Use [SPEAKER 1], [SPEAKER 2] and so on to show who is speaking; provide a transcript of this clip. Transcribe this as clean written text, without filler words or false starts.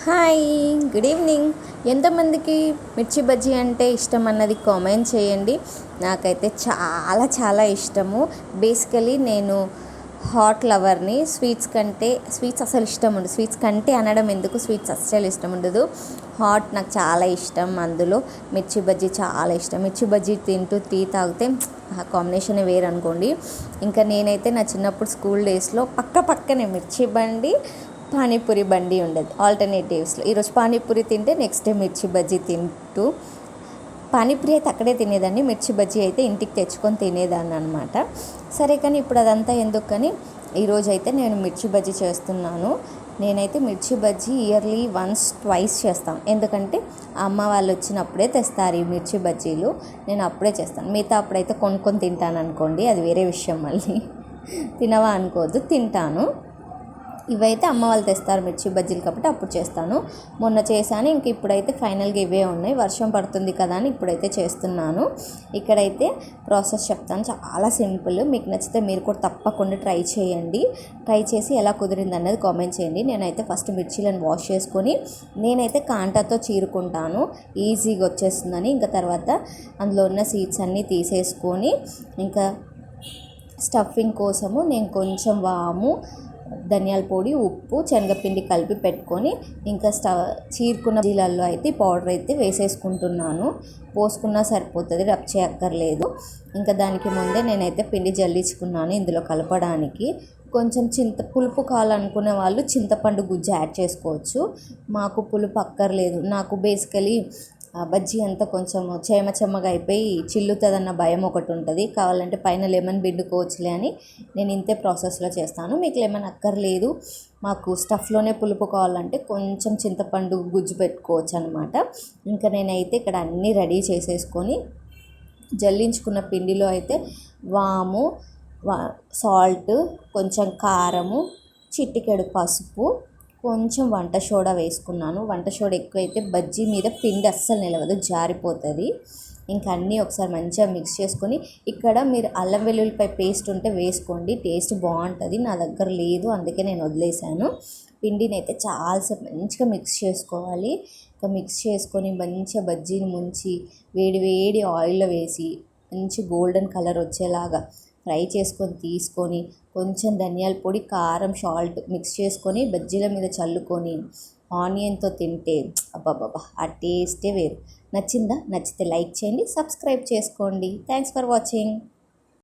[SPEAKER 1] Hi, good evening. ఎంతమందికి మిర్చి బజ్జీ అంటే ఇష్టం అన్నది కామెంట్ చేయండి. నాకైతే చాలా చాలా ఇష్టము. బేసికలీ నేను హాట్ లవర్ని. స్వీట్స్ అసలు ఇష్టం ఉండదు. స్వీట్స్ కంటే అనడం ఎందుకు, స్వీట్స్ అస్సలు ఇష్టం ఉండదు. హాట్ నాకు చాలా ఇష్టం. అందులో మిర్చి బజ్జీ చాలా ఇష్టం. మిర్చి బజ్జీ తింటూ టీ తాగితే ఆ కాంబినేషనే వేరు అనుకోండి. ఇంకా నేనైతే నా చిన్నప్పుడు స్కూల్ డేస్లో పక్కనే మిర్చి బండి, పానీపూరి బండి ఉండేది ఆల్టర్నేటివ్స్లో. ఈరోజు పానీపూరి తింటే నెక్స్ట్ డే మిర్చి బజ్జీ తింటూ, పానీపూరి అయితే అక్కడే తినేదాన్ని, మిర్చి బజ్జీ అయితే ఇంటికి తెచ్చుకొని తినేదాన్ని అనమాట. సరే, కానీ ఇప్పుడు అదంతా ఎందుకు కానీ ఈరోజు అయితే నేను మిర్చి బజ్జీ చేస్తున్నాను. నేనైతే మిర్చి బజ్జీ ఇయర్లీ వన్స్ ట్వైస్ చేస్తాను. ఎందుకంటే అమ్మ వాళ్ళు వచ్చినప్పుడే తెస్తారు ఈ మిర్చి బజ్జీలు. నేను అప్పుడే చేస్తాను. మిగతా అప్పుడైతే కొనుక్కొని తింటాను అనుకోండి, అది వేరే విషయం. మళ్ళీ తినవా అనుకోవద్దు, తింటాను. ఇవైతే అమ్మ వాళ్ళు తెస్తారు మిర్చి బజ్జీలు, కాబట్టి అప్పుడు చేస్తాను. మొన్న చేశాను, ఇంక ఇప్పుడైతే ఫైనల్గా ఇవే ఉన్నాయి. వర్షం పడుతుంది కదా అని ఇప్పుడైతే చేస్తున్నాను. ఇక్కడైతే ప్రాసెస్ చెప్తాను, చాలా సింపుల్. మీకు నచ్చితే మీరు కూడా తప్పకుండా ట్రై చేయండి. ట్రై చేసి ఎలా కుదిరింది అన్నది కామెంట్ చేయండి. నేనైతే ఫస్ట్ మిర్చీలను వాష్ చేసుకొని నేనైతే కాంటాతో చీరుకుంటాను, ఈజీగా వచ్చేస్తుందని. ఇంకా తర్వాత అందులో ఉన్న సీడ్స్ అన్నీ తీసేసుకొని, ఇంకా స్టఫింగ్ కోసము నేను కొంచెం వాము, ధనియాల పొడి, ఉప్పు, శనగపిండి కలిపి పెట్టుకొని ఇంకా చీరుకున్న జీలల్లో అయితే పౌడర్ అయితే వేసేసుకుంటున్నాను. పోసుకున్నా సరిపోతుంది, రబ్ చేయక్కర్లేదు. ఇంకా దానికి ముందే నేనైతే పిండి జల్లించుకున్నాను ఇందులో కలపడానికి. కొంచెం పులుపు కావాలనుకునే వాళ్ళు చింతపండు గుజ్జు యాడ్ చేసుకోవచ్చు. మాకు పులుపు అక్కర్లేదు. నాకు బేసికలీ బజ్జీ అంతా కొంచెం చెమ్మగా అయిపోయి చిల్లుతుందన్న భయం ఒకటి ఉంటుంది. కావాలంటే పైన లెమన్ పిండుకోవచ్చులే అని నేను ఇంతే ప్రాసెస్లో చేస్తాను. మీకు లెమన్ అక్కర్లేదు, మాకు స్టఫ్లోనే పులుపు కావాలంటే కొంచెం చింతపండు గుజ్జు పెట్టుకోవచ్చు అనమాట. ఇంకా నేనైతే ఇక్కడ అన్నీ రెడీ చేసేసుకొని జల్లించుకున్న పిండిలో అయితే వాము, సాల్ట్, కొంచెం కారము, చిటికెడు పసుపు, కొంచెం వంట సోడా వేసుకున్నాను. వంట సోడా ఎక్కువైతే బజ్జీ మీద పిండి అస్సలు నిలవదు, జారిపోతుంది. ఇంకా అన్నీ ఒకసారి మంచిగా మిక్స్ చేసుకొని, ఇక్కడ మీరు అల్లం వెల్లుల్లిపాయ పేస్ట్ ఉంటే వేసుకోండి, టేస్ట్ బాగుంటుంది. నా దగ్గర లేదు, అందుకే నేను వదిలేసాను. పిండిని అయితే చాలాసేపు మంచిగా మిక్స్ చేసుకోవాలి. ఇంకా మిక్స్ చేసుకొని మంచిగా బజ్జీని ముంచి వేడి వేడి ఆయిల్లో వేసి మంచి గోల్డెన్ కలర్ వచ్చేలాగా ఫ్రై చేసుకొని తీసుకొని, కొంచెం ధనియాల పొడి, కారం, సాల్ట్ మిక్స్ చేసుకొని బజ్జీల మీద చల్లుకొని ఆనియన్తో తింటే అబ్బాబ్బా, ఆ టేస్టే వేరు. నచ్చిందా? నచ్చితే లైక్ చేయండి, సబ్స్క్రైబ్ చేసుకోండి. Thanks for watching.